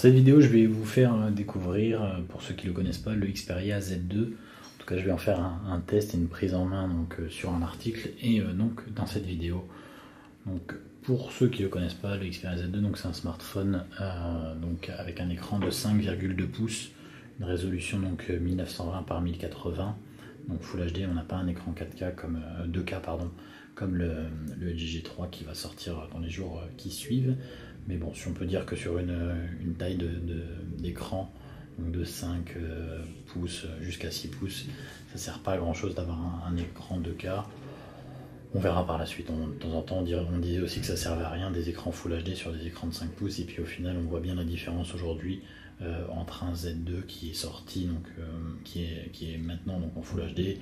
cette vidéo, je vais vous faire découvrir, pour ceux qui ne le connaissent pas, le Xperia Z2. En tout cas, je vais en faire un test et une prise en main donc, sur un article et donc dans cette vidéo. Donc, pour ceux qui ne le connaissent pas, le Xperia Z2, c'est un smartphone donc, avec un écran de 5,2 pouces, une résolution donc 1920 par 1080. Donc Full HD, on n'a pas un écran 4K comme 2K pardon, comme le LG G3 qui va sortir dans les jours qui suivent. Mais bon, si on peut dire que sur une taille d'écran de 5 pouces jusqu'à 6 pouces, ça sert pas à grand chose d'avoir un écran 2K. On verra par la suite. De temps en temps, on disait aussi que ça servait à rien des écrans Full HD sur des écrans de 5 pouces. Et puis au final, on voit bien la différence aujourd'hui entre un Z2 qui est sorti, donc, qui est maintenant donc, en Full HD,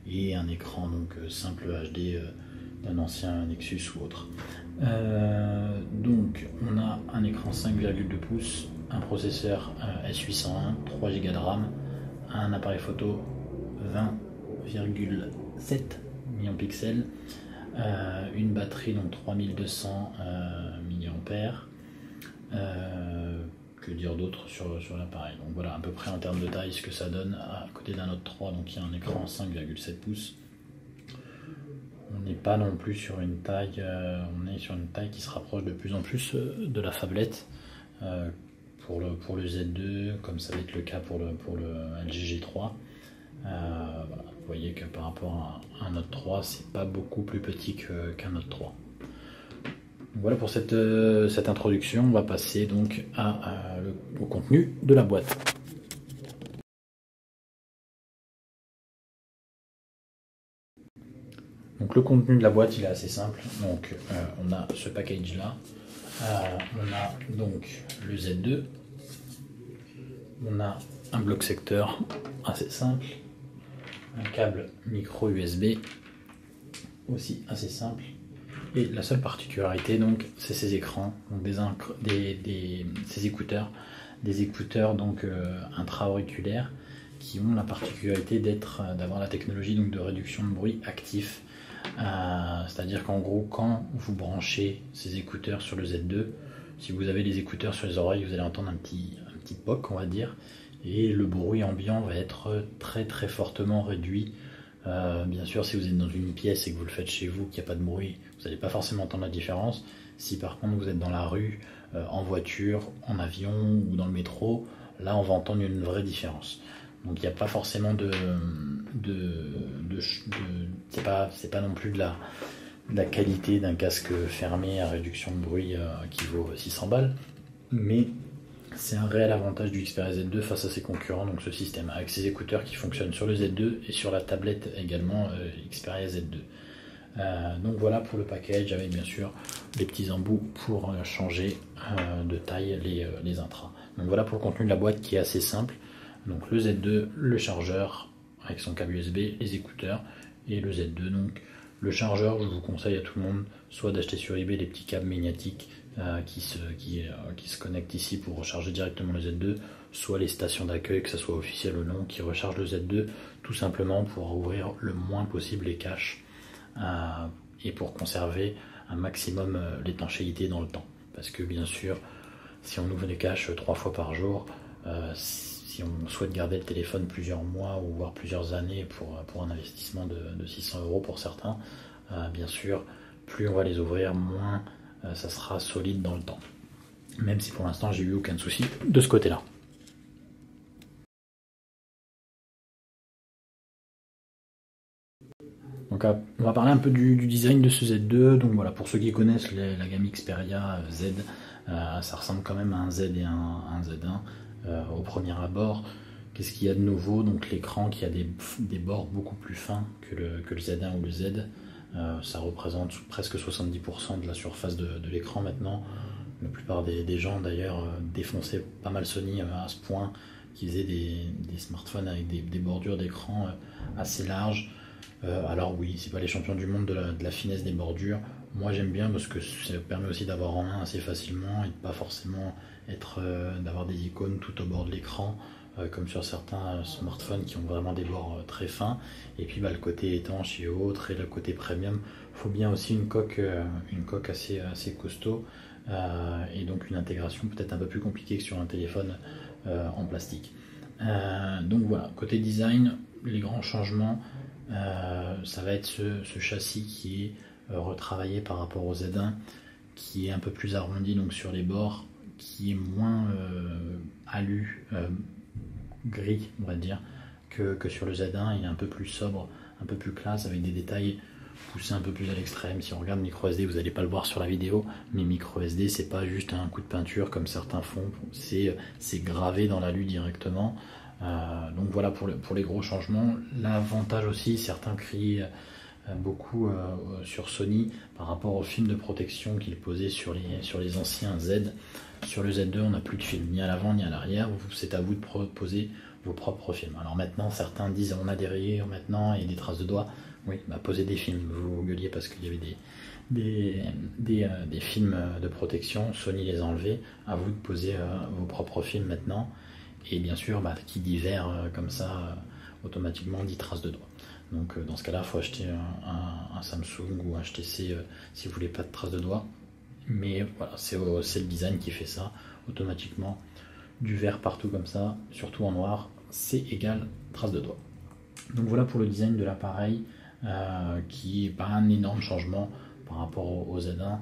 et un écran donc, simple HD d'un ancien Nexus ou autre. Donc on a un écran 5,2 pouces, un processeur S801, 3 Go de RAM, un appareil photo 20,7 millions de pixels, une batterie donc 3200 mAh. Que dire d'autre sur l'appareil. Donc voilà à peu près en termes de taille ce que ça donne à côté d'un Note 3, donc il y a un écran 5,7 pouces. On n'est pas non plus sur une taille, on est sur une taille qui se rapproche de plus en plus de la phablette pour le Z2, comme ça va être le cas pour le LG G3. Voilà. Vous voyez que par rapport à un Note 3, c'est pas beaucoup plus petit qu'un Note 3. Voilà pour cette introduction. On va passer donc au contenu de la boîte. Donc le contenu de la boîte il est assez simple. Donc on a ce package là. On a donc le Z2. On a un bloc secteur assez simple. Un câble micro USB aussi assez simple. Et la seule particularité donc c'est ces écrans, donc ces écouteurs, des écouteurs donc intra-auriculaires qui ont la particularité d'avoir la technologie donc de réduction de bruit actif. C'est-à-dire qu'en gros quand vous branchez ces écouteurs sur le Z2, si vous avez les écouteurs sur les oreilles, vous allez entendre un petit poc on va dire, et le bruit ambiant va être très très fortement réduit. Bien sûr, si vous êtes dans une pièce et que vous le faites chez vous, qu'il n'y a pas de bruit, vous n'allez pas forcément entendre la différence. Si par contre vous êtes dans la rue, en voiture, en avion ou dans le métro, là on va entendre une vraie différence. Donc il n'y a pas forcément c'est pas non plus de la qualité d'un casque fermé à réduction de bruit qui vaut 600 balles, mais c'est un réel avantage du Xperia Z2 face à ses concurrents, donc ce système, avec ses écouteurs qui fonctionnent sur le Z2 et sur la tablette également Xperia Z2. Donc voilà pour le package, avec bien sûr les petits embouts pour changer de taille les intras. Donc voilà pour le contenu de la boîte qui est assez simple. Donc le Z2, le chargeur avec son câble USB, les écouteurs et le Z2. Donc le chargeur, je vous conseille à tout le monde soit d'acheter sur eBay les petits câbles magnétiques qui se connectent ici pour recharger directement le Z2, soit les stations d'accueil, que ce soit officiel ou non, qui rechargent le Z2 tout simplement pour ouvrir le moins possible les caches et pour conserver un maximum l'étanchéité dans le temps. Parce que bien sûr, si on ouvre les caches 3 fois par jour, si on souhaite garder le téléphone plusieurs mois ou voire plusieurs années pour un investissement de 600 € pour certains, bien sûr, plus on va les ouvrir, moins ça sera solide dans le temps. Même si pour l'instant j'ai eu aucun souci de ce côté-là. Donc on va parler un peu du design de ce Z2. Donc voilà, pour ceux qui connaissent la gamme Xperia Z, ça ressemble quand même à un Z et un Z1 au premier abord. Qu'est-ce qu'il y a de nouveau? Donc l'écran qui a des bords beaucoup plus fins que le Z1 ou le Z. Ça représente presque 70% de la surface de l'écran maintenant. La plupart des gens d'ailleurs défonçaient pas mal Sony à ce point qu'ils faisaient des smartphones avec des bordures d'écran assez larges. Alors oui, c'est pas les champions du monde de la finesse des bordures. Moi j'aime bien parce que ça permet aussi d'avoir en main assez facilement et de pas forcément d'avoir des icônes tout au bord de l'écran. Comme sur certains smartphones qui ont vraiment des bords très fins, et puis le côté étanche et autres, et le côté premium, il faut bien aussi une coque assez costaud et donc une intégration peut-être un peu plus compliquée que sur un téléphone en plastique. Donc voilà, côté design, les grands changements, ça va être ce châssis qui est retravaillé par rapport au Z1, qui est un peu plus arrondi donc sur les bords, qui est moins alu, gris on va dire, que sur le Z1. Il est un peu plus sobre, un peu plus classe, avec des détails poussés un peu plus à l'extrême. Si on regarde micro SD, vous n'allez pas le voir sur la vidéo, mais micro SD c'est pas juste un coup de peinture comme certains font, c'est gravé dans l'alu directement. Donc voilà pour les gros changements. L'avantage aussi, certains crient beaucoup sur Sony par rapport au film de protection qu'ils posaient sur les anciens Z. Sur le Z2, on n'a plus de film ni à l'avant ni à l'arrière, c'est à vous de poser vos propres films. Alors maintenant, certains disent on a des rayures maintenant et des traces de doigts. Oui, bah posez des films, vous gueuliez parce qu'il y avait des films de protection, Sony les a enlevés, à vous de poser vos propres films maintenant. Et bien sûr, bah, qui dit vert comme ça, automatiquement dit traces de doigts. Donc dans ce cas-là, il faut acheter un Samsung ou un HTC si vous voulez pas de traces de doigts. Mais voilà, c'est le design qui fait ça. Automatiquement, du vert partout comme ça, surtout en noir, c'est égal traces de doigts. Donc voilà pour le design de l'appareil, qui n'est pas un énorme changement par rapport au Z1.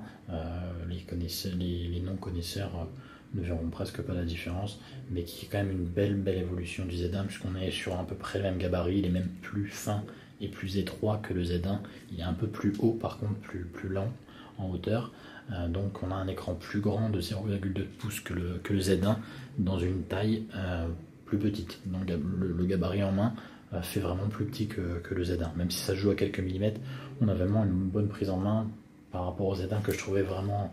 Les non-connaisseurs ne verront presque pas la différence, mais qui est quand même une belle évolution du Z1, puisqu'on est sur à peu près le même gabarit. Il est même plus fin et plus étroit que le Z1. Il est un peu plus haut, par contre plus lent en hauteur. Donc on a un écran plus grand de 0,2 pouces que le Z1 dans une taille plus petite. Donc le gabarit en main fait vraiment plus petit que le Z1. Même si ça joue à quelques millimètres, on a vraiment une bonne prise en main par rapport au Z1 que je trouvais vraiment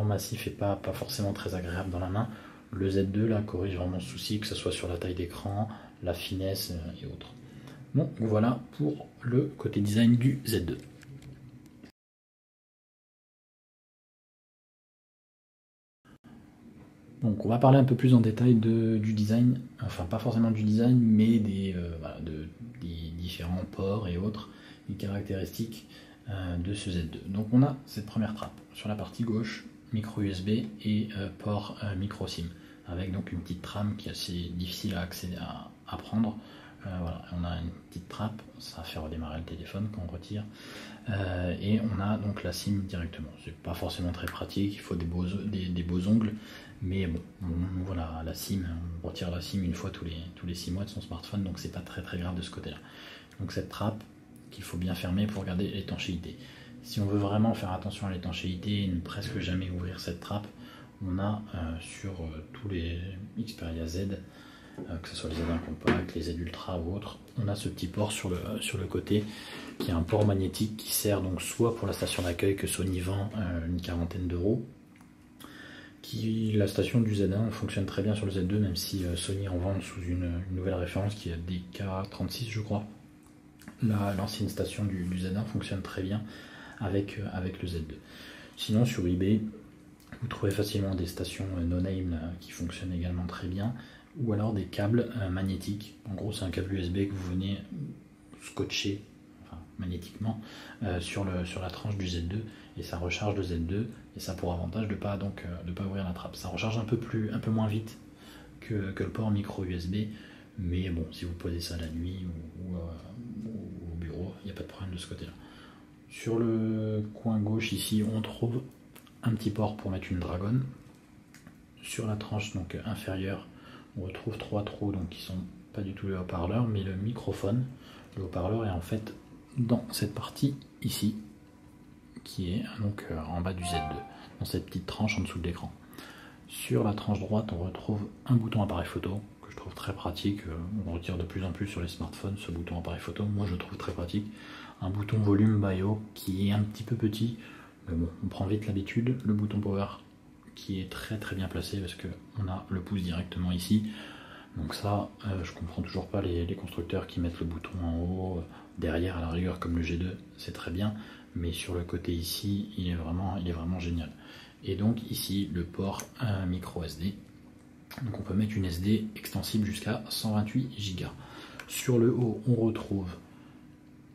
massif et pas forcément très agréable dans la main. Le Z2 là corrige vraiment ce souci, que ce soit sur la taille d'écran, la finesse et autres. Donc voilà pour le côté design du Z2. Donc on va parler un peu plus en détail du design, enfin pas forcément du design, mais des différents ports et autres, les caractéristiques de ce Z2. Donc on a cette première trappe sur la partie gauche, micro USB et port micro SIM, avec donc une petite trame qui est assez difficile à accéder à prendre. Voilà, on a une petite trappe, ça fait redémarrer le téléphone quand on retire, et on a donc la SIM directement. C'est pas forcément très pratique, il faut des beaux ongles, mais bon, voilà, la SIM, on retire la SIM une fois tous les 6 mois de son smartphone, donc c'est pas très grave de ce côté-là. Donc cette trappe qu'il faut bien fermer pour garder l'étanchéité. Si on veut vraiment faire attention à l'étanchéité et ne presque jamais ouvrir cette trappe, on a sur tous les Xperia Z, que ce soit les Z1 Compact, les Z Ultra ou autres, on a ce petit port sur le côté qui est un port magnétique qui sert donc soit pour la station d'accueil que Sony vend une quarantaine d'euros. La station du Z1 fonctionne très bien sur le Z2, même si Sony en vend sous une nouvelle référence qui est DK36 je crois. L'ancienne station du Z1 fonctionne très bien avec le Z2. Sinon sur eBay, vous trouvez facilement des stations no-name qui fonctionnent également très bien, ou alors des câbles magnétiques. En gros, c'est un câble USB que vous venez scotcher magnétiquement sur la tranche du Z2, et ça recharge le Z2, et ça a pour avantage de pas ouvrir la trappe. Ça recharge un peu moins vite que le port micro USB, mais bon, si vous posez ça la nuit ou au bureau, il n'y a pas de problème de ce côté-là. Sur le coin gauche ici, on trouve un petit port pour mettre une Dragon. Sur la tranche donc inférieure, on retrouve 3 trous donc qui sont pas du tout le haut-parleur, mais le microphone. Le haut-parleur est en fait dans cette partie ici, qui est donc en bas du Z2, dans cette petite tranche en dessous de l'écran. Sur la tranche droite, on retrouve un bouton appareil photo que je trouve très pratique. On retire de plus en plus sur les smartphones ce bouton appareil photo. Moi, je le trouve très pratique. Un bouton volume bio qui est un petit peu petit, mais bon, on prend vite l'habitude. Le bouton power qui est très bien placé parce que on a le pouce directement ici. Donc ça, je comprends toujours pas les constructeurs qui mettent le bouton en haut, derrière à la rigueur comme le G2, c'est très bien, mais sur le côté ici, il est vraiment génial. Et donc ici, le port micro SD. Donc on peut mettre une SD extensible jusqu'à 128 Go. Sur le haut, on retrouve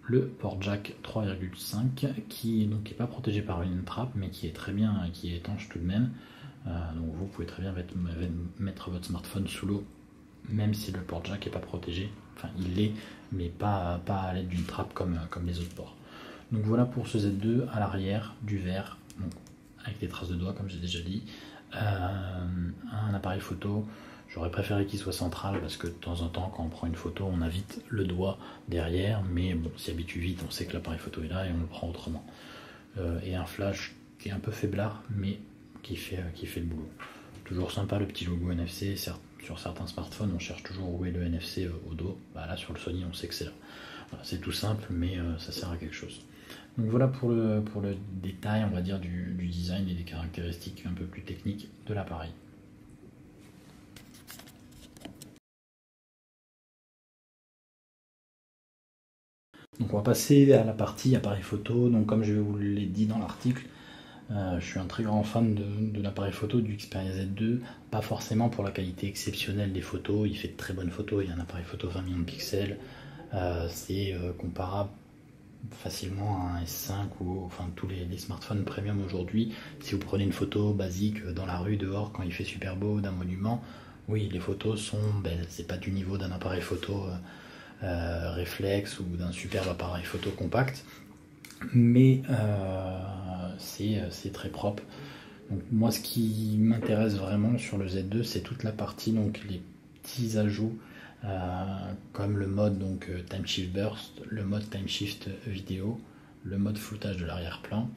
le port jack 3,5 qui n'est pas protégé par une trappe mais qui est très bien, qui est étanche tout de même. Donc vous pouvez très bien mettre votre smartphone sous l'eau même si le port jack n'est pas protégé. Enfin il l'est mais pas à l'aide d'une trappe comme les autres ports. Donc voilà pour ce Z2 à l'arrière du verre, donc avec des traces de doigts comme j'ai déjà dit. Un appareil photo, j'aurais préféré qu'il soit central parce que de temps en temps quand on prend une photo on a vite le doigt derrière, mais bon, on s'y habitue vite, on sait que l'appareil photo est là et on le prend autrement. Et un flash qui est un peu faiblard mais qui fait le boulot. Toujours sympa le petit logo NFC, certes, sur certains smartphones on cherche toujours où est le NFC au dos, bah là sur le Sony on sait que c'est là. Voilà, c'est tout simple mais ça sert à quelque chose. Donc voilà pour le détail, on va dire, du design et des caractéristiques un peu plus techniques de l'appareil. Donc on va passer à la partie appareil photo. Donc comme je vous l'ai dit dans l'article, je suis un très grand fan de l'appareil photo du Xperia Z2, pas forcément pour la qualité exceptionnelle des photos, il fait de très bonnes photos, il y a un appareil photo 20 millions de pixels, c'est comparable facilement à un S5 ou enfin tous les smartphones premium aujourd'hui. Si vous prenez une photo basique dans la rue dehors quand il fait super beau d'un monument, oui les photos sont belles, c'est pas du niveau d'un appareil photo réflexe ou d'un superbe appareil photo compact, mais c'est très propre. Donc moi ce qui m'intéresse vraiment sur le Z2 c'est toute la partie, donc les petits ajouts comme le mode donc Time Shift Burst, le mode Time Shift Vidéo, le mode floutage de l'arrière-plan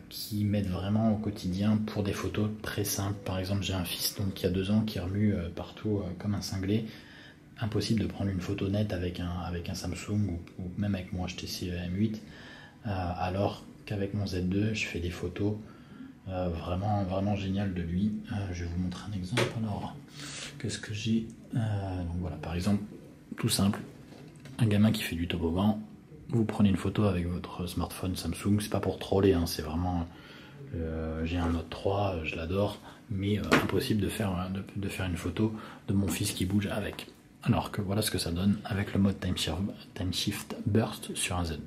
qui m'aident vraiment au quotidien pour des photos très simples. Par exemple j'ai un fils donc, qui a 2 ans qui remue partout comme un cinglé. Impossible de prendre une photo nette avec un Samsung ou même avec mon HTC M8 alors qu'avec mon Z2 je fais des photos vraiment géniales de lui. Je vais vous montrer un exemple. Alors qu'est-ce que j'ai donc voilà, par exemple, tout simple, un gamin qui fait du toboggan, vous prenez une photo avec votre smartphone Samsung, c'est pas pour troller, hein, c'est vraiment, j'ai un Note 3, je l'adore, mais impossible de faire une photo de mon fils qui bouge avec. Alors que voilà ce que ça donne avec le mode Time Shift Burst sur un Z2.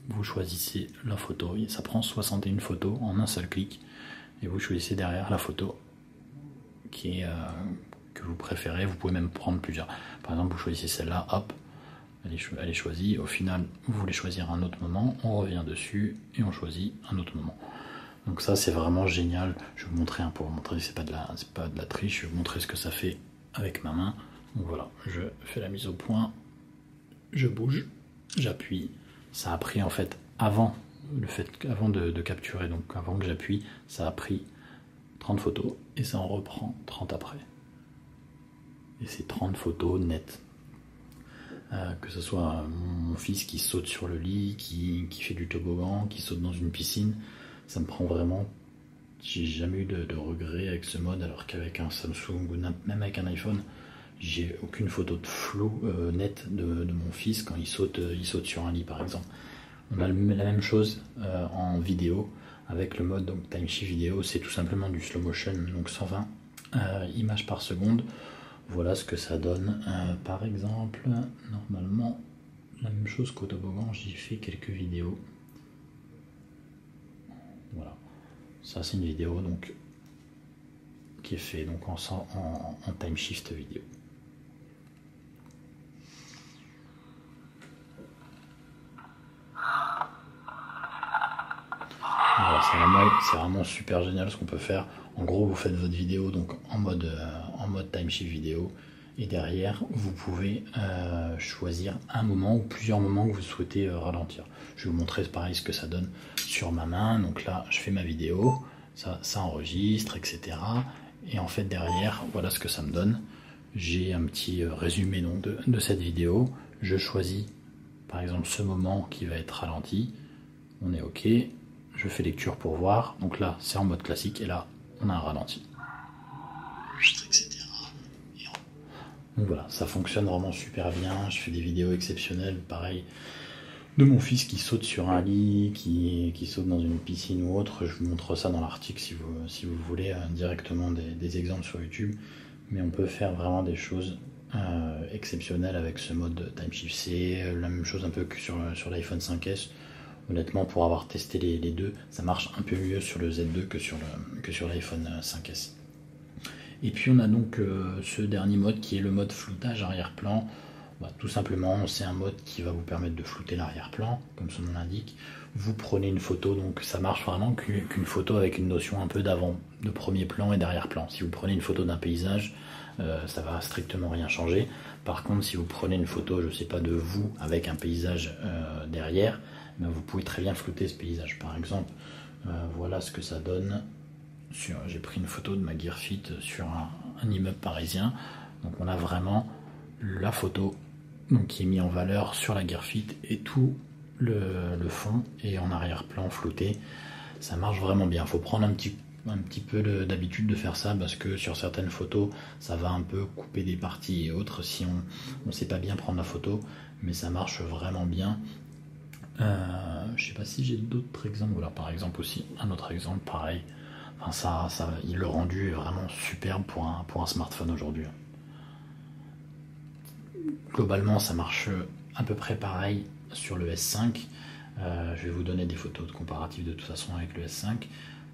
Vous choisissez la photo, ça prend 61 photos en un seul clic, et vous choisissez derrière la photo que vous préférez. Vous pouvez même prendre plusieurs. Par exemple, vous choisissez celle-là, hop, elle est choisie. Au final, vous voulez choisir un autre moment, on revient dessus et on choisit un autre moment. Donc ça, c'est vraiment génial. Je vais vous montrer, pour vous montrer, c'est pas de la triche. Je vais vous montrer ce que ça fait avec ma main. Donc voilà, je fais la mise au point, je bouge, j'appuie. Ça a pris en fait avant de capturer, donc avant que j'appuie, ça a pris 30 photos et ça en reprend 30 après. Et c'est 30 photos nettes. Que ce soit mon fils qui saute sur le lit, qui fait du toboggan, qui saute dans une piscine, ça me prend vraiment. J'ai jamais eu de regret avec ce mode, alors qu'avec un Samsung ou même avec un iPhone, j'ai aucune photo de flou nette de mon fils quand il saute sur un lit par exemple. On a la même chose en vidéo avec le mode donc Time Shift Vidéo, c'est tout simplement du slow motion, donc 120 images par seconde. Voilà ce que ça donne. Par exemple, normalement, la même chose qu'au toboggan, j'ai fait quelques vidéos. Voilà, ça c'est une vidéo donc qui est fait donc en Time Shift Vidéo. Voilà, c'est vraiment super génial ce qu'on peut faire. En gros, vous faites votre vidéo donc en mode Time Shift Vidéo et derrière vous pouvez choisir un moment ou plusieurs moments que vous souhaitez ralentir. Je vais vous montrer pareil ce que ça donne sur ma main. Donc là, je fais ma vidéo, ça enregistre, etc. Et en fait derrière, voilà ce que ça me donne. J'ai un petit résumé donc de cette vidéo. Je choisis par exemple ce moment qui va être ralenti. On est OK. Je fais lecture pour voir. Donc là, c'est en mode classique et là, on a un ralenti. Etc. Donc voilà, ça fonctionne vraiment super bien. Je fais des vidéos exceptionnelles, pareil, de mon fils qui saute sur un lit, qui saute dans une piscine ou autre. Je vous montre ça dans l'article si vous voulez directement des exemples sur YouTube. Mais on peut faire vraiment des choses exceptionnel avec ce mode Time Shift. C'est la même chose un peu que sur l'iPhone 5S. Honnêtement, pour avoir testé les deux, ça marche un peu mieux sur le Z2 que sur l'iPhone 5S. Et puis on a donc ce dernier mode qui est le mode floutage arrière-plan. Tout simplement, c'est un mode qui va vous permettre de flouter l'arrière-plan, comme son nom l'indique. Vous prenez une photo, donc ça marche vraiment qu'une photo avec une notion un peu d'avant, de premier plan et d'arrière-plan. Si vous prenez une photo d'un paysage, ça va strictement rien changer. Par contre, si vous prenez une photo, je sais pas, de vous avec un paysage derrière, vous pouvez très bien flouter ce paysage. Par exemple, voilà ce que ça donne. J'ai pris une photo de ma Gear Fit sur un immeuble parisien. Donc on a vraiment la photo donc, qui est mise en valeur sur la Gear Fit et tout le fond est en arrière-plan flouté. Ça marche vraiment bien. Il faut prendre un petit peu d'habitude de faire ça parce que sur certaines photos ça va un peu couper des parties et autres si on ne sait pas bien prendre la photo, mais ça marche vraiment bien. Je sais pas si j'ai d'autres exemples. Voilà, par exemple aussi un autre exemple pareil. Enfin, le rendu est vraiment superbe pour un smartphone aujourd'hui. Globalement, ça marche à peu près pareil sur le S5. Je vais vous donner des photos de comparatif de toute façon avec le S5.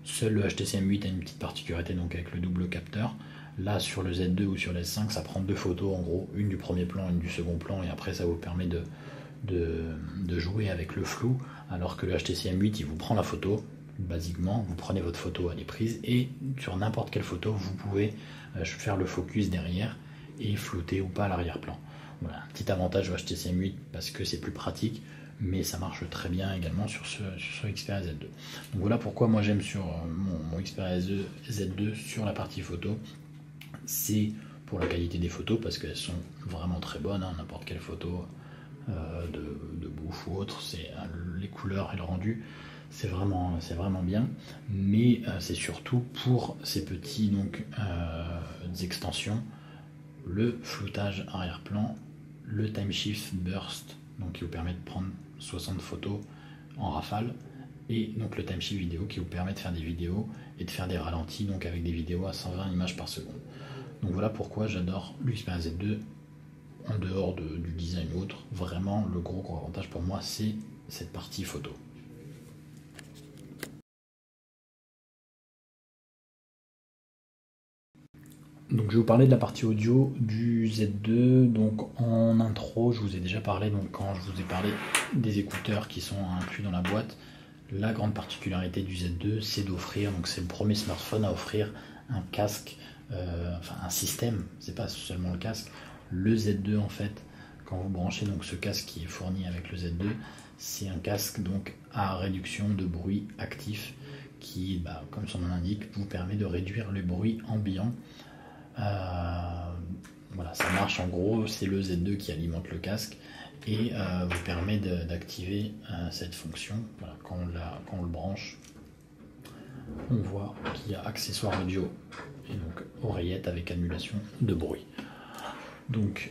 Seul le HTC M8 a une petite particularité, donc avec le double capteur. Là, sur le Z2 ou sur le S5, ça prend deux photos en gros, une du premier plan, une du second plan, et après ça vous permet de jouer avec le flou, alors que le HTC M8 il vous prend la photo. Basiquement, vous prenez votre photo, elle est prise, et sur n'importe quelle photo, vous pouvez faire le focus derrière et flouter ou pas l'arrière-plan. Voilà, un petit avantage au HTC M8 parce que c'est plus pratique, mais ça marche très bien également sur ce Xperia Z2. Donc voilà pourquoi moi j'aime sur mon Xperia Z2 sur la partie photo. C'est pour la qualité des photos parce qu'elles sont vraiment très bonnes, hein, n'importe quelle photo de bouffe ou autre, les couleurs et le rendu. C'est vraiment bien, mais c'est surtout pour ces petits extensions, le floutage arrière-plan, le time shift burst, donc qui vous permet de prendre 60 photos en rafale, et donc le time shift vidéo qui vous permet de faire des vidéos et de faire des ralentis, donc avec des vidéos à 120 images par seconde. Donc voilà pourquoi j'adore l'Xperia Z2 en dehors du design ou autre. Vraiment, le gros avantage pour moi, c'est cette partie photo. Donc je vais vous parler de la partie audio du Z2. Donc en intro, je vous ai déjà parlé, donc quand je vous ai parlé des écouteurs qui sont inclus dans la boîte, la grande particularité du Z2, c'est d'offrir, donc c'est le premier smartphone à offrir un casque, un système, c'est pas seulement le casque, le Z2 en fait, quand vous branchez donc ce casque qui est fourni avec le Z2, c'est un casque donc à réduction de bruit actif qui, comme son nom l'indique, vous permet de réduire le bruit ambiant. Voilà, ça marche en gros, c'est le Z2 qui alimente le casque et vous permet d'activer cette fonction. Voilà, quand on le branche, on voit qu'il y a accessoire audio et donc oreillette avec annulation de bruit. Donc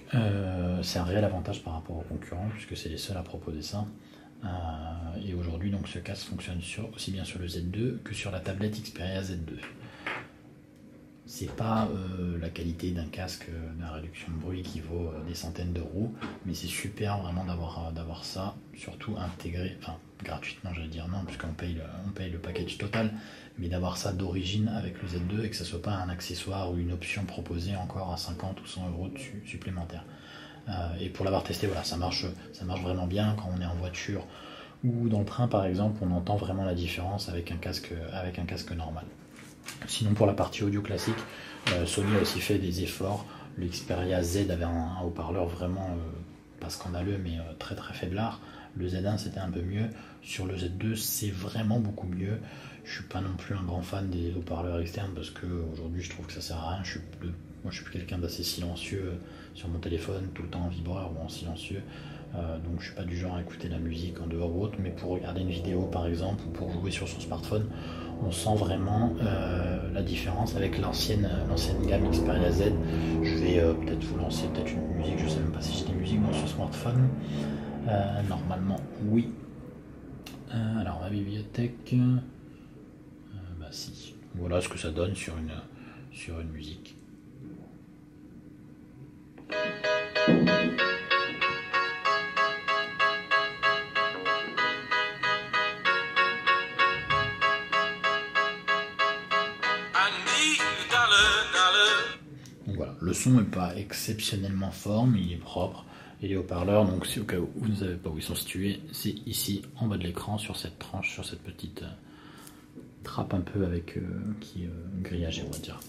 c'est un réel avantage par rapport aux concurrents puisque c'est les seuls à proposer ça. Et aujourd'hui donc ce casque fonctionne aussi bien sur le Z2 que sur la tablette Xperia Z2. C'est pas la qualité d'un casque de réduction de bruit qui vaut des centaines d'euros, mais c'est super vraiment d'avoir ça, surtout intégré, enfin gratuitement j'allais dire non, puisqu'on paye le package total, mais d'avoir ça d'origine avec le Z2 et que ça soit pas un accessoire ou une option proposée encore à 50 ou 100 euros supplémentaires. Et pour l'avoir testé, voilà, ça marche vraiment bien quand on est en voiture ou dans le train par exemple, on entend vraiment la différence avec un casque normal. Sinon pour la partie audio classique, Sony a aussi fait des efforts. Le Xperia Z avait un haut-parleur vraiment pas scandaleux mais très très faiblard. Le Z1 c'était un peu mieux. Sur le Z2 c'est vraiment beaucoup mieux. Je suis pas non plus un grand fan des haut-parleurs externes parce que aujourd'hui je trouve que ça sert à rien. Moi je suis quelqu'un d'assez silencieux sur mon téléphone, tout le temps en vibreur ou en silencieux. Donc je suis pas du genre à écouter la musique en dehors ou autre, mais pour regarder une vidéo par exemple ou pour jouer sur son smartphone, on sent vraiment la différence avec l'ancienne gamme Xperia Z. Je vais peut-être vous lancer une musique, je sais même pas si j'ai des musiques dans ce smartphone. Normalement oui. Alors ma bibliothèque, si. Voilà ce que ça donne sur une musique. Donc voilà, le son n'est pas exceptionnellement fort, mais il est propre. Et les haut-parleurs, donc si au cas où vous ne savez pas où ils sont situés, c'est ici en bas de l'écran, sur cette tranche, sur cette petite trappe un peu avec qui est grillagée, on va dire.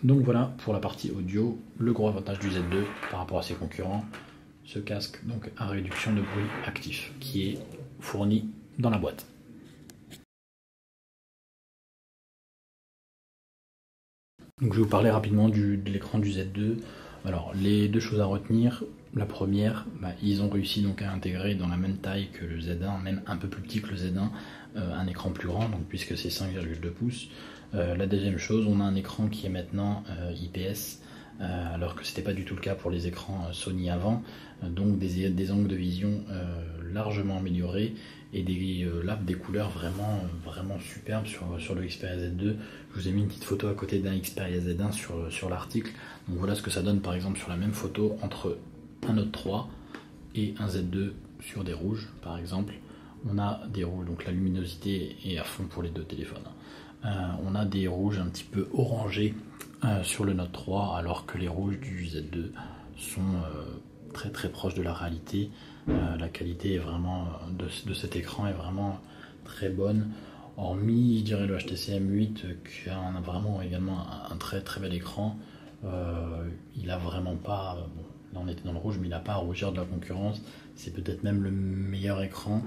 Donc voilà pour la partie audio, le gros avantage du Z2 par rapport à ses concurrents, ce casque donc à réduction de bruit actif qui est fourni dans la boîte. Donc je vais vous parler rapidement de l'écran du Z2. Alors les deux choses à retenir, la première, ils ont réussi donc à intégrer dans la même taille que le Z1, même un peu plus petit que le Z1, un écran plus grand, donc puisque c'est 5,2 pouces. La deuxième chose, on a un écran qui est maintenant IPS, alors que c'était pas du tout le cas pour les écrans Sony avant, donc des angles de vision largement améliorés et des couleurs vraiment superbes sur le Xperia Z2. Je vous ai mis une petite photo à côté d'un Xperia Z1 sur l'article. Donc voilà ce que ça donne par exemple sur la même photo entre un Note 3 et un Z2 sur des rouges par exemple. On a des rouges, donc la luminosité est à fond pour les deux téléphones. On a des rouges un petit peu orangés sur le Note 3 alors que les rouges du Z2 sont très proches de la réalité. La qualité est vraiment de cet écran est vraiment très bonne, hormis je dirais le HTC M8 qui a vraiment également un très bel écran. Il a vraiment pas, bon, là on était dans le rouge, mais il n'a pas à rougir de la concurrence. C'est peut-être même le meilleur écran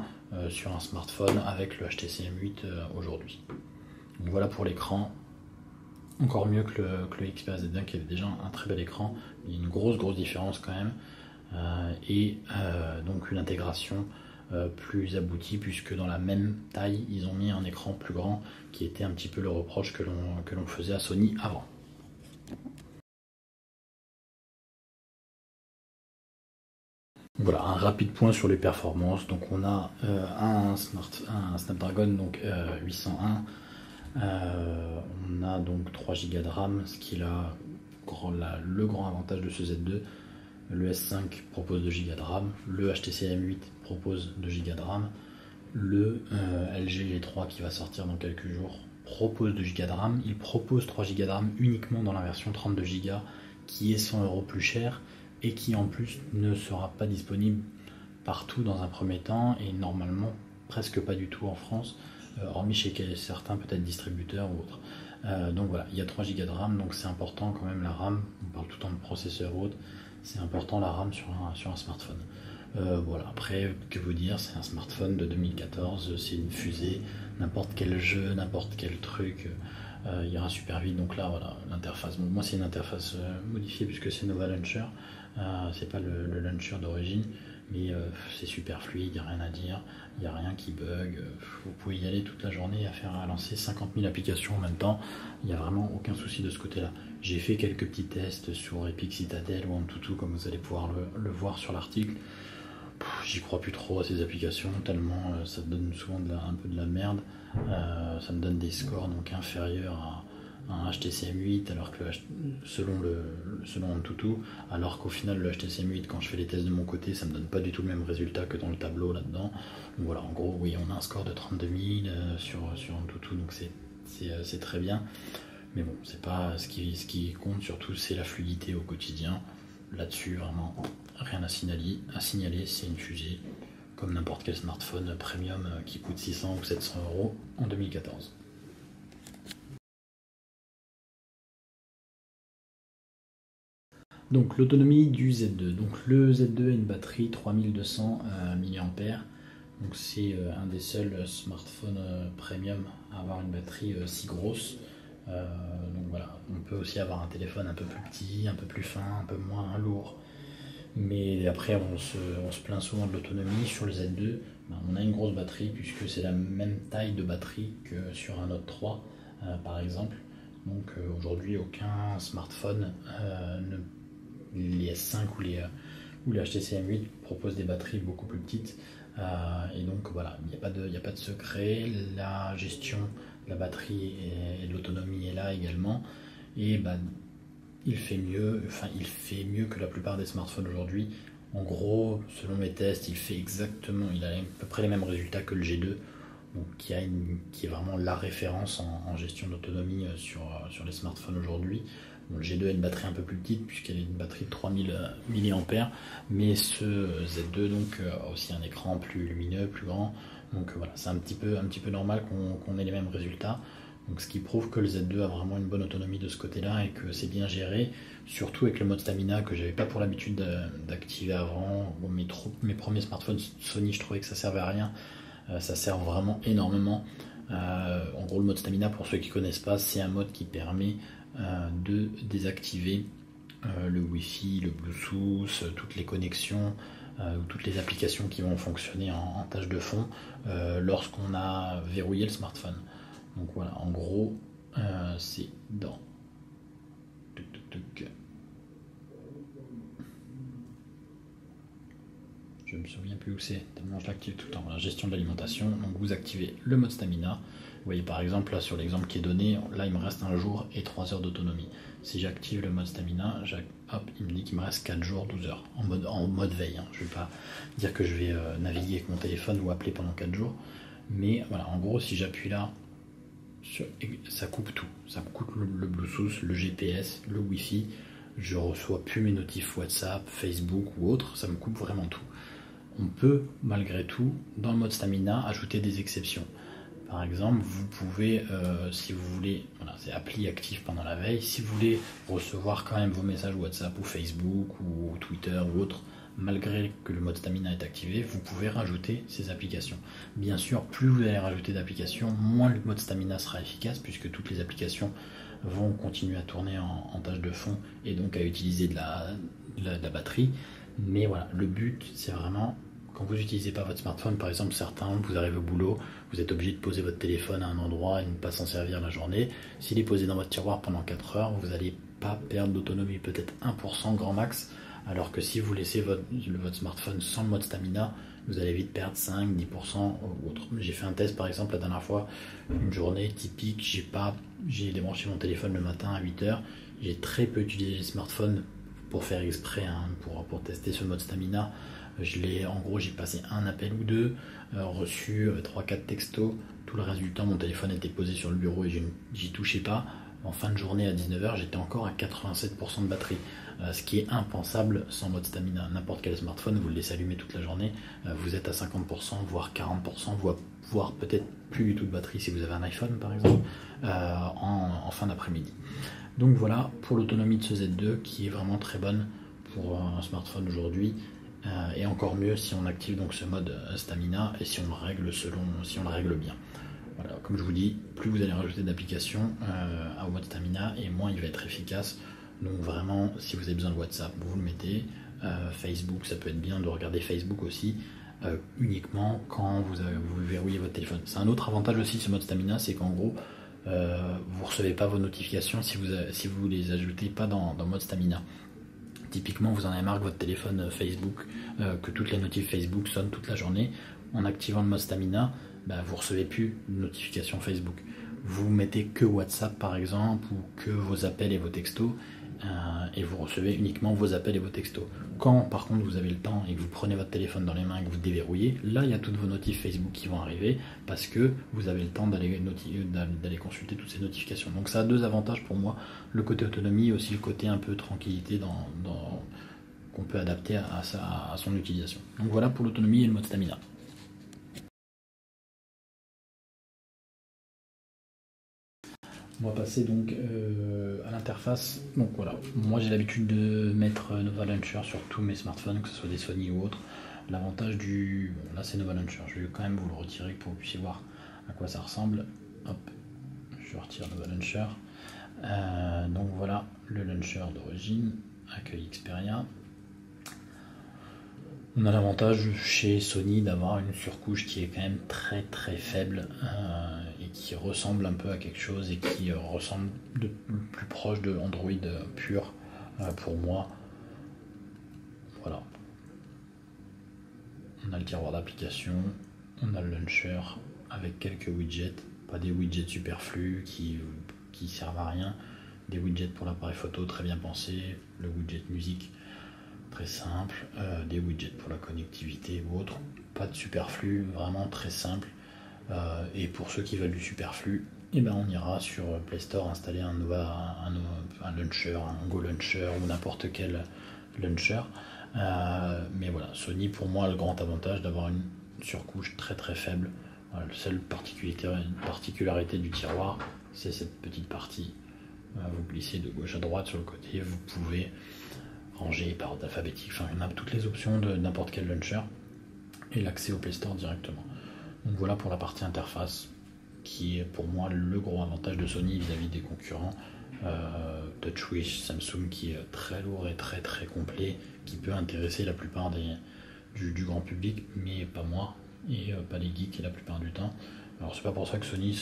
sur un smartphone avec le HTC M8 aujourd'hui. Donc voilà pour l'écran, encore mieux que le Xperia Z1 qui avait déjà un très bel écran. Il y a une grosse différence quand même. Donc une intégration plus aboutie puisque dans la même taille ils ont mis un écran plus grand qui était un petit peu le reproche que l'on faisait à Sony avant. Voilà un rapide point sur les performances. Donc on a un Snapdragon donc 801. On a donc 3 Go de RAM, ce qui est le grand avantage de ce Z2. Le S5 propose 2 Go de RAM, le HTC M8 propose 2 Go de RAM, le LG G3 qui va sortir dans quelques jours propose 2 Go de RAM. Il propose 3 Go de RAM uniquement dans la version 32 Go qui est 100 € plus cher et qui en plus ne sera pas disponible partout dans un premier temps et normalement presque pas du tout en France, hormis chez certains peut-être distributeurs ou autres. Donc voilà, il y a 3 Go de RAM, donc c'est important quand même la RAM, on parle tout le temps de processeur ou autre, c'est important la RAM sur un smartphone. Voilà, après, que vous dire, c'est un smartphone de 2014, c'est une fusée, n'importe quel jeu, n'importe quel truc, il ira super vite. Donc là, voilà, l'interface. Bon, moi, c'est une interface modifiée puisque c'est Nova Launcher, c'est pas le launcher d'origine, mais c'est super fluide, il n'y a rien à dire, il n'y a rien qui bug. Vous pouvez y aller toute la journée à lancer 50 000 applications en même temps, il n'y a vraiment aucun souci de ce côté-là. J'ai fait quelques petits tests sur Epic Citadel ou Antutu, comme vous allez pouvoir le voir sur l'article. J'y crois plus trop à ces applications, tellement ça donne souvent un peu de la merde. Ça me donne des scores donc inférieurs à un HTC M8 alors que selon Antutu, alors qu'au final le HTC M8 quand je fais les tests de mon côté ça me donne pas du tout le même résultat que dans le tableau là-dedans. Donc voilà, en gros oui, on a un score de 32 000 sur Antutu, donc c'est très bien. Mais bon, c'est pas ce qui compte surtout, c'est la fluidité au quotidien. Là-dessus, vraiment, rien à signaler, c'est une fusée, comme n'importe quel smartphone premium qui coûte 600 ou 700 € en 2014. Donc l'autonomie du Z2. Donc le Z2 a une batterie 3200 mAh. Donc c'est un des seuls smartphones premium à avoir une batterie si grosse. Donc voilà, on peut aussi avoir un téléphone un peu plus petit, un peu plus fin, un peu moins lourd. Mais après, on se plaint souvent de l'autonomie. Sur le Z2, on a une grosse batterie puisque c'est la même taille de batterie que sur un Note 3 par exemple. Donc aujourd'hui, aucun smartphone, les S5 ou les HTC M8 proposent des batteries beaucoup plus petites. Et donc voilà, il n'y a pas de secret. La gestion de la batterie et de l'autonomie est là également. Et il fait mieux, enfin il fait mieux que la plupart des smartphones aujourd'hui. En gros, selon mes tests, il a à peu près les mêmes résultats que le G2, donc qui est vraiment la référence en gestion d'autonomie sur les smartphones aujourd'hui. Bon, le G2 a une batterie un peu plus petite puisqu'elle est une batterie de 3000 mAh, mais ce Z2 donc a aussi un écran plus lumineux, plus grand. Donc voilà, c'est un petit peu normal qu'on ait les mêmes résultats. Donc, ce qui prouve que le Z2 a vraiment une bonne autonomie de ce côté-là et que c'est bien géré, surtout avec le mode stamina que j'avais pas pour l'habitude d'activer avant. Bon, mes premiers smartphones Sony, je trouvais que ça servait à rien. Ça sert vraiment énormément. En gros, le mode stamina, pour ceux qui connaissent pas, c'est un mode qui permet de désactiver le Wi-Fi, le Bluetooth, toutes les connexions, toutes les applications qui vont fonctionner en tâche de fond lorsqu'on a verrouillé le smartphone. Donc voilà, en gros, c'est dans... Je me souviens plus où c'est, tellement je l'active tout le temps. La gestion de l'alimentation, donc vous activez le mode stamina. Vous voyez par exemple là sur l'exemple qui est donné, là il me reste 1 jour et 3 heures d'autonomie. Si j'active le mode stamina, hop, il me dit qu'il me reste 4 jours, 12 heures, en mode veille. Je ne vais pas dire que je vais naviguer avec mon téléphone ou appeler pendant 4 jours. Mais voilà, en gros, si j'appuie là, ça coupe tout. Ça coupe le Bluetooth, le GPS, le Wi-Fi. Je reçois plus mes notifs WhatsApp, Facebook ou autre. Ça me coupe vraiment tout. On peut malgré tout, dans le mode stamina, ajouter des exceptions. Par exemple, vous pouvez, si vous voulez, voilà, c'est appli actif pendant la veille, si vous voulez recevoir quand même vos messages WhatsApp ou Facebook ou Twitter ou autre, malgré que le mode stamina est activé, vous pouvez rajouter ces applications. Bien sûr, plus vous allez rajouter d'applications, moins le mode stamina sera efficace, puisque toutes les applications vont continuer à tourner en tâche de fond et donc à utiliser de la batterie. Mais voilà, le but, c'est vraiment, quand vous n'utilisez pas votre smartphone, par exemple, certains, vous arrivez au boulot, vous êtes obligé de poser votre téléphone à un endroit et ne pas s'en servir la journée. S'il est posé dans votre tiroir pendant 4 heures, vous n'allez pas perdre d'autonomie, peut-être 1% grand max. Alors que si vous laissez votre smartphone sans le mode stamina, vous allez vite perdre 5, 10% ou autre. J'ai fait un test par exemple la dernière fois, une journée typique, j'ai débranché mon téléphone le matin à 8h, j'ai très peu utilisé le smartphone pour faire exprès, pour tester ce mode stamina. En gros, j'ai passé un appel ou deux, reçu 3-4 textos, tout le reste du temps mon téléphone était posé sur le bureau et j'y touchais pas. En fin de journée à 19h, j'étais encore à 87% de batterie, ce qui est impensable sans mode stamina. N'importe quel smartphone, vous le laissez allumer toute la journée, vous êtes à 50%, voire 40%, voire peut-être plus du tout de batterie si vous avez un iPhone par exemple, en fin d'après-midi. Donc voilà pour l'autonomie de ce Z2 qui est vraiment très bonne pour un smartphone aujourd'hui, et encore mieux si on active donc ce mode stamina et si on le règle bien. Voilà, comme je vous dis, plus vous allez rajouter d'applications au mode stamina et moins il va être efficace. Donc vraiment, si vous avez besoin de WhatsApp, vous le mettez. Facebook, ça peut être bien de regarder Facebook aussi, uniquement quand vous verrouillez votre téléphone. C'est un autre avantage aussi ce mode stamina, c'est qu'en gros, vous ne recevez pas vos notifications si vous les ajoutez pas dans mode stamina. Typiquement, vous en avez marre que votre téléphone Facebook, que toutes les notifs Facebook sonnent toute la journée. En activant le mode stamina, vous ne recevez plus de notifications Facebook. Vous mettez que WhatsApp par exemple, ou que vos appels et vos textos, et vous recevez uniquement vos appels et vos textos. Quand par contre vous avez le temps et que vous prenez votre téléphone dans les mains et que vous déverrouillez, là il y a toutes vos notifs Facebook qui vont arriver parce que vous avez le temps d'aller consulter toutes ces notifications. Donc ça a deux avantages pour moi, le côté autonomie et aussi le côté un peu tranquillité qu'on peut adapter à son utilisation. Donc voilà pour l'autonomie et le mode stamina. On va passer donc à l'interface. Donc voilà, moi j'ai l'habitude de mettre Nova Launcher sur tous mes smartphones, que ce soit des Sony ou autres. L'avantage bon, là c'est Nova Launcher, je vais quand même vous le retirer pour que vous puissiez voir à quoi ça ressemble. Hop, je retire Nova Launcher. Donc voilà le launcher d'origine, accueil Xperia. On a l'avantage chez Sony d'avoir une surcouche qui est quand même très très faible et qui ressemble un peu à quelque chose et qui ressemble de plus proche de Android pur pour moi. Voilà. On a le tiroir d'application, on a le launcher avec quelques widgets, pas des widgets superflus qui servent à rien, des widgets pour l'appareil photo très bien pensés, le widget musique très simple, des widgets pour la connectivité ou autre, pas de superflu, vraiment très simple. Et pour ceux qui veulent du superflu, eh ben on ira sur Play Store installer un launcher, un Go Launcher ou n'importe quel launcher. Mais voilà, Sony pour moi a le grand avantage d'avoir une surcouche très très faible. Voilà, la seule particularité du tiroir, c'est cette petite partie. Vous glissez de gauche à droite sur le côté, vous pouvez ranger par ordre alphabétique, enfin on a toutes les options de n'importe quel launcher et l'accès au Play Store directement. Donc voilà pour la partie interface, qui est pour moi le gros avantage de Sony vis-à-vis des concurrents. TouchWish, Samsung qui est très lourd et très très complet, qui peut intéresser la plupart du grand public, mais pas moi et pas les geeks la plupart du temps. Alors c'est pas pour ça que Sony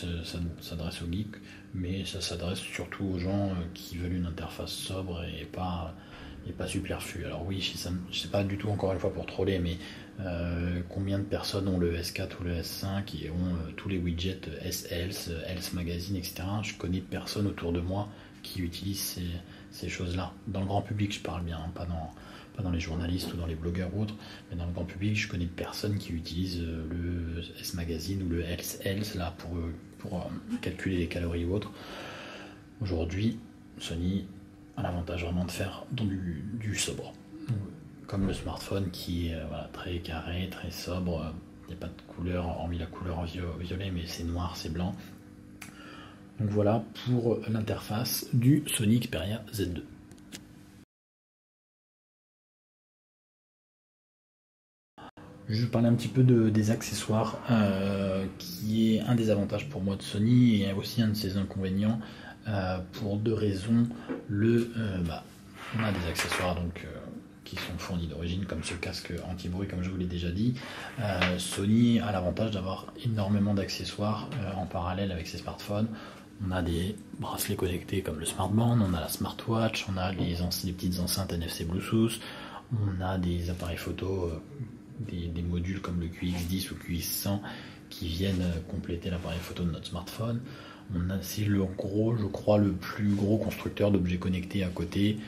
s'adresse aux geeks, mais ça s'adresse surtout aux gens qui veulent une interface sobre et pas superflue. Alors oui, je sais pas du tout encore une fois pour troller, mais combien de personnes ont le S4 ou le S5 et ont tous les widgets Else Magazine, etc. Je connais personne autour de moi qui utilise ces choses-là. Dans le grand public, je parle bien, hein, pas dans les journalistes ou dans les blogueurs ou autres, mais dans le grand public, je connais personne qui utilise le S Magazine ou le Else là pour calculer les calories ou autre. Aujourd'hui, Sony a l'avantage vraiment de faire du sobre. Comme le smartphone qui est très carré, très sobre, il n'y a pas de couleur, hormis la couleur violet, mais c'est noir, c'est blanc. Donc voilà pour l'interface du Sony Xperia Z2. Je vais parler un petit peu des accessoires, qui est un des avantages pour moi de Sony et aussi un de ses inconvénients, pour deux raisons. On a des accessoires qui sont fournis d'origine, comme ce casque anti-bruit, comme je vous l'ai déjà dit. Sony a l'avantage d'avoir énormément d'accessoires en parallèle avec ses smartphones. On a des bracelets connectés comme le smartband, on a la smartwatch, on a les petites enceintes NFC Bluetooth, on a des appareils photo, des modules comme le QX10 ou QX100 qui viennent compléter l'appareil photo de notre smartphone. C'est je crois, le plus gros constructeur d'objets connectés à côté,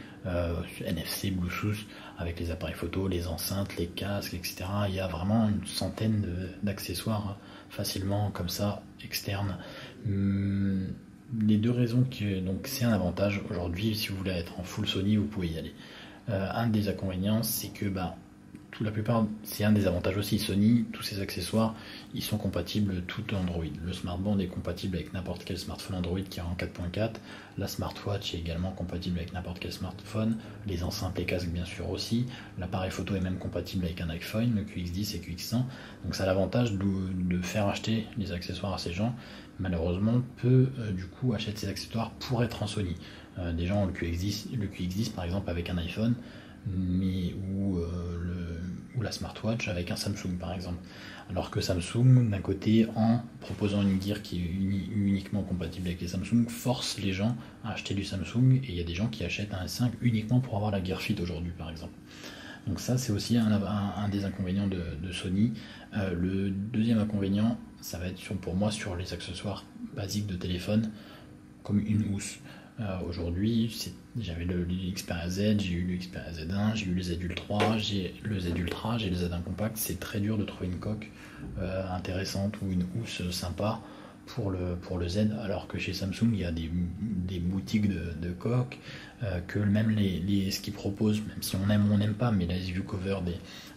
NFC, Bluetooth, avec les appareils photo, les enceintes, les casques, etc. Il y a vraiment une centaine d'accessoires facilement comme ça, externes. Les deux raisons donc c'est un avantage aujourd'hui, si vous voulez être en full Sony, vous pouvez y aller. Un des inconvénients, c'est que la plupart, c'est un des avantages aussi. Sony, tous ces accessoires, ils sont compatibles tout Android. Le smartband est compatible avec n'importe quel smartphone Android qui est en 4.4. La smartwatch est également compatible avec n'importe quel smartphone. Les enceintes, les casques, bien sûr aussi. L'appareil photo est même compatible avec un iPhone, le QX10 et QX100. Donc ça a l'avantage de faire acheter les accessoires à ces gens. Malheureusement, peu du coup achètent ces accessoires pour être en Sony. Des gens ont le QX10 par exemple avec un iPhone, ou la smartwatch avec un Samsung par exemple. Alors que Samsung, d'un côté, en proposant une gear qui est uniquement compatible avec les Samsung, force les gens à acheter du Samsung, et il y a des gens qui achètent un S5 uniquement pour avoir la Gear Fit aujourd'hui par exemple. Donc ça c'est aussi un des inconvénients de Sony. Le deuxième inconvénient, ça va être pour moi sur les accessoires basiques de téléphone, comme une housse. Aujourd'hui, j'avais le Xperia Z, j'ai eu le Xperia Z1, j'ai eu le Z Ultra, j'ai le Z Ultra, j'ai le Z1 Compact. C'est très dur de trouver une coque intéressante ou une housse sympa pour le Z, alors que chez Samsung il y a des boutiques de coques, que même ce qu'ils proposent, même si on aime ou on n'aime pas, mais la view cover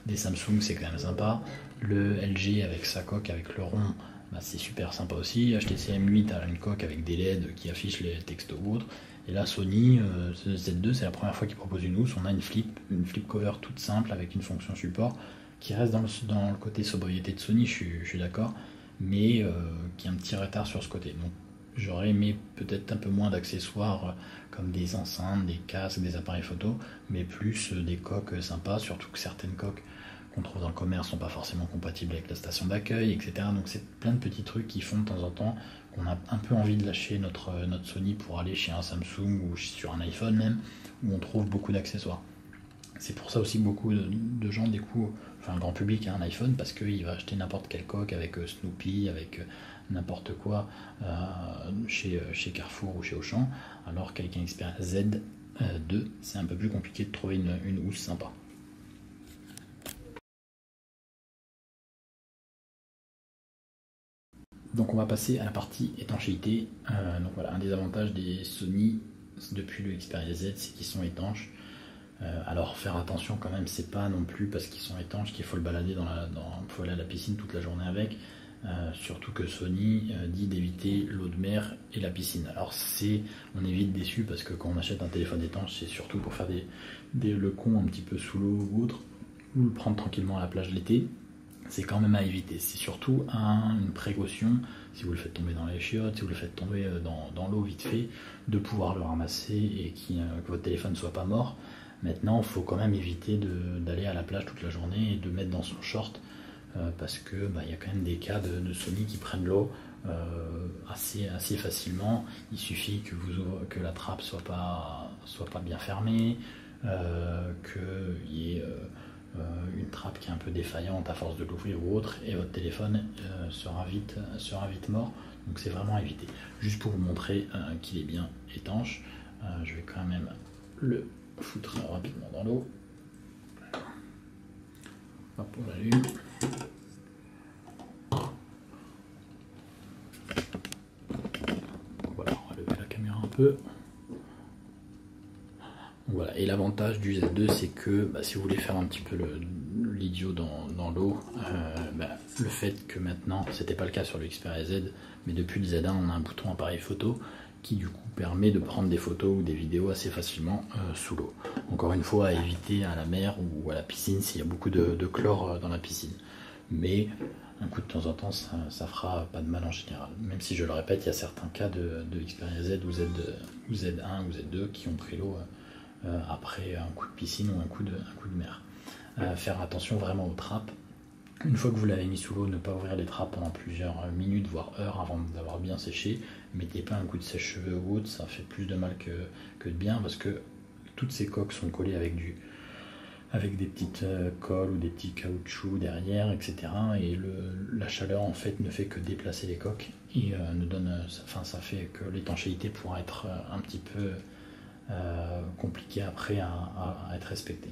des Samsung c'est quand même sympa. Le LG avec sa coque, avec le rond, c'est super sympa aussi. HTC M8 a une coque avec des LED qui affichent les textos ou autres. Et là Sony Z2, c'est la première fois qu'ils proposent une housse. On a une flip cover toute simple avec une fonction support qui reste dans le côté sobriété de Sony, je suis d'accord, mais qui a un petit retard sur ce côté. Donc j'aurais aimé peut-être un peu moins d'accessoires comme des enceintes, des casques, des appareils photo, mais plus des coques sympas, surtout que certaines coques qu'on trouve dans le commerce sont pas forcément compatibles avec la station d'accueil, etc. Donc c'est plein de petits trucs qui font de temps en temps qu'on a un peu envie de lâcher notre Sony pour aller chez un Samsung ou sur un iPhone même, où on trouve beaucoup d'accessoires. C'est pour ça aussi beaucoup de gens découvrent, enfin le grand public, un iPhone, parce qu'il va acheter n'importe quelle coque avec Snoopy, avec n'importe quoi chez Carrefour ou chez Auchan, alors qu'avec un Xperia Z2, c'est un peu plus compliqué de trouver une housse sympa. Donc on va passer à la partie étanchéité. Donc voilà, un des avantages des Sony depuis le Xperia Z, c'est qu'ils sont étanches. Alors faire attention quand même, c'est pas non plus parce qu'ils sont étanches qu'il faut le balader faut aller à la piscine toute la journée avec. Surtout que Sony dit d'éviter l'eau de mer et la piscine. Alors on est vite déçu parce que quand on achète un téléphone étanche, c'est surtout pour faire le con un petit peu sous l'eau ou autre, ou le prendre tranquillement à la plage l'été. C'est quand même à éviter. C'est surtout une précaution, si vous le faites tomber dans les chiottes, si vous le faites tomber dans l'eau vite fait, de pouvoir le ramasser et que votre téléphone ne soit pas mort. Maintenant, il faut quand même éviter d'aller à la plage toute la journée et de mettre dans son short parce que y a quand même des cas de Sony qui prennent l'eau assez facilement. Il suffit que la trappe soit pas bien fermée, qu'il y ait une trappe qui est un peu défaillante à force de l'ouvrir ou autre, et votre téléphone sera vite mort. Donc c'est vraiment à éviter. Juste pour vous montrer qu'il est bien étanche, je vais quand même le foutre rapidement dans l'eau. Hop, on l'allume. Voilà, on va lever la caméra un peu. Voilà, et l'avantage du Z2, c'est que si vous voulez faire un petit peu l'idiot dans l'eau, le fait que maintenant, c'était pas le cas sur le Xperia Z, mais depuis le Z1, on a un bouton appareil photo qui du coup permet de prendre des photos ou des vidéos assez facilement sous l'eau. Encore une fois, à éviter à la mer ou à la piscine s'il y a beaucoup de chlore dans la piscine. Mais un coup de temps en temps, ça fera pas de mal en général. Même si je le répète, il y a certains cas de Xperia Z ou Z1 ou Z2 qui ont pris l'eau après un coup de piscine ou un coup de mer. Faire attention vraiment aux trappes. Une fois que vous l'avez mis sous l'eau, ne pas ouvrir les trappes pendant plusieurs minutes, voire heures avant d'avoir bien séché. Mettez pas un coup de sèche-cheveux ou autre, ça fait plus de mal que de bien, parce que toutes ces coques sont collées avec des petites colles ou des petits caoutchoucs derrière, etc. Et la chaleur en fait ne fait que déplacer les coques et ça fait que l'étanchéité pourra être un petit peu compliquée après à être respectée.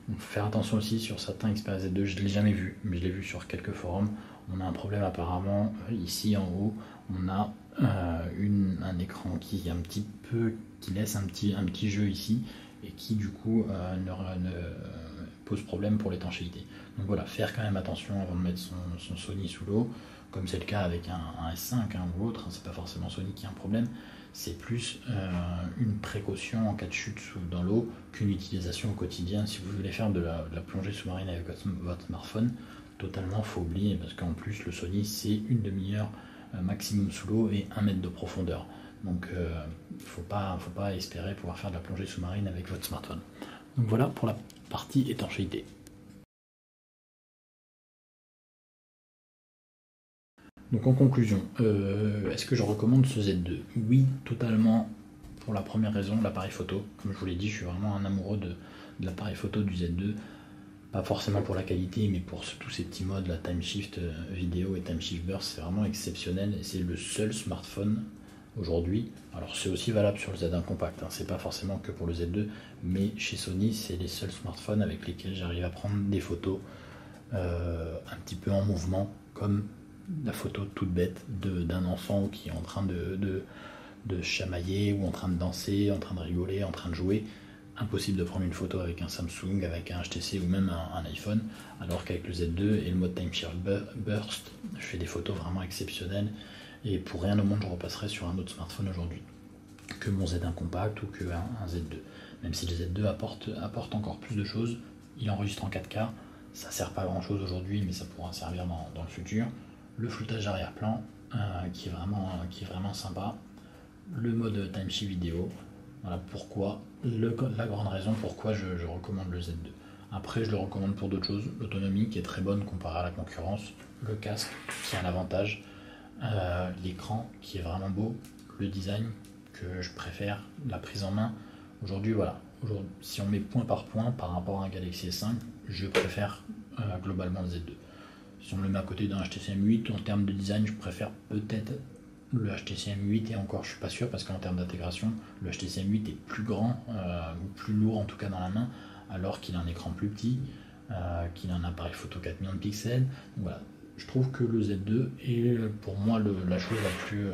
Donc, faire attention aussi sur certains Xperia Z2, je ne l'ai jamais vu, mais je l'ai vu sur quelques forums. On a un problème apparemment ici en haut, on a un écran qui laisse un petit jeu ici et qui du coup ne pose problème pour l'étanchéité. Donc voilà, faire quand même attention avant de mettre son Sony sous l'eau, comme c'est le cas avec un S5 ou autre, c'est pas forcément Sony qui a un problème, c'est plus une précaution en cas de chute dans l'eau qu'une utilisation au quotidien. Si vous voulez faire de la plongée sous-marine avec votre smartphone, totalement faut oublier, parce qu'en plus le Sony c'est une demi-heure maximum sous l'eau et 1 mètre de profondeur. Donc faut pas espérer pouvoir faire de la plongée sous-marine avec votre smartphone. Donc voilà pour la partie étanchéité. Donc en conclusion, est-ce que je recommande ce Z2? Oui, totalement, pour la première raison, l'appareil photo. Comme je vous l'ai dit, je suis vraiment un amoureux de l'appareil photo du Z2. Pas forcément pour la qualité, mais pour tous ces petits modes, la time shift vidéo et time shift burst, c'est vraiment exceptionnel. Et c'est le seul smartphone aujourd'hui. Alors c'est aussi valable sur le Z1 compact, c'est pas forcément que pour le Z2, mais chez Sony, c'est les seuls smartphones avec lesquels j'arrive à prendre des photos un petit peu en mouvement, comme la photo toute bête d'un enfant qui est en train de chamailler ou en train de danser, en train de rigoler, en train de jouer. Impossible de prendre une photo avec un Samsung, avec un HTC ou même un iPhone, alors qu'avec le Z2 et le mode Time Shift Burst, je fais des photos vraiment exceptionnelles et pour rien au monde je repasserai sur un autre smartphone aujourd'hui que mon Z1 compact ou que un Z2. Même si le Z2 apporte encore plus de choses, il enregistre en 4K, ça sert pas à grand chose aujourd'hui, mais ça pourra servir dans le futur. Le floutage arrière-plan qui est vraiment sympa, le mode Time Shift vidéo. Voilà pourquoi, la grande raison pourquoi je recommande le Z2. Après, je le recommande pour d'autres choses, l'autonomie qui est très bonne comparée à la concurrence, le casque qui a un avantage, l'écran qui est vraiment beau, le design que je préfère, la prise en main. Aujourd'hui, voilà, si on met point par point par rapport à un Galaxy S5, je préfère globalement le Z2. Si on me le met à côté d'un HTC M8, en termes de design, je préfère peut-être le HTC M8, et encore je suis pas sûr parce qu'en termes d'intégration, le HTC M8 est plus grand, ou plus lourd en tout cas dans la main, alors qu'il a un écran plus petit, qu'il a un appareil photo 4 millions de pixels. Donc voilà, je trouve que le Z2 est pour moi la chose la plus,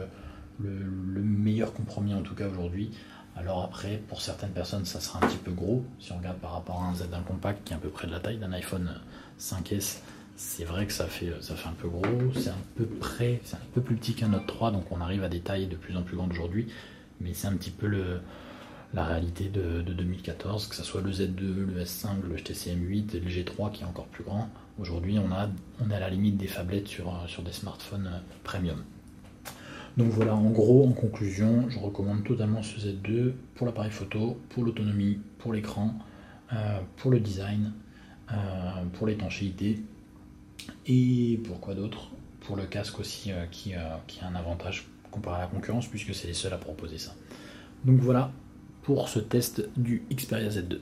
le meilleur compromis en tout cas aujourd'hui. Alors après, pour certaines personnes, ça sera un petit peu gros. Si on regarde par rapport à un Z1 compact qui est à peu près de la taille d'un iPhone 5S, c'est vrai que ça fait un peu gros. C'est un peu plus petit qu'un Note 3, donc on arrive à des tailles de plus en plus grandes aujourd'hui. Mais c'est un petit peu la réalité de 2014, que ce soit le Z2, le S5, le HTC M8 et le G3 qui est encore plus grand. Aujourd'hui, on est à la limite des phablettes sur des smartphones premium. Donc voilà, en gros, en conclusion, je recommande totalement ce Z2 pour l'appareil photo, pour l'autonomie, pour l'écran, pour le design, pour l'étanchéité, et pour quoi d'autre? Pour le casque aussi, qui a un avantage comparé à la concurrence, puisque c'est les seuls à proposer ça. Donc voilà pour ce test du Xperia Z2.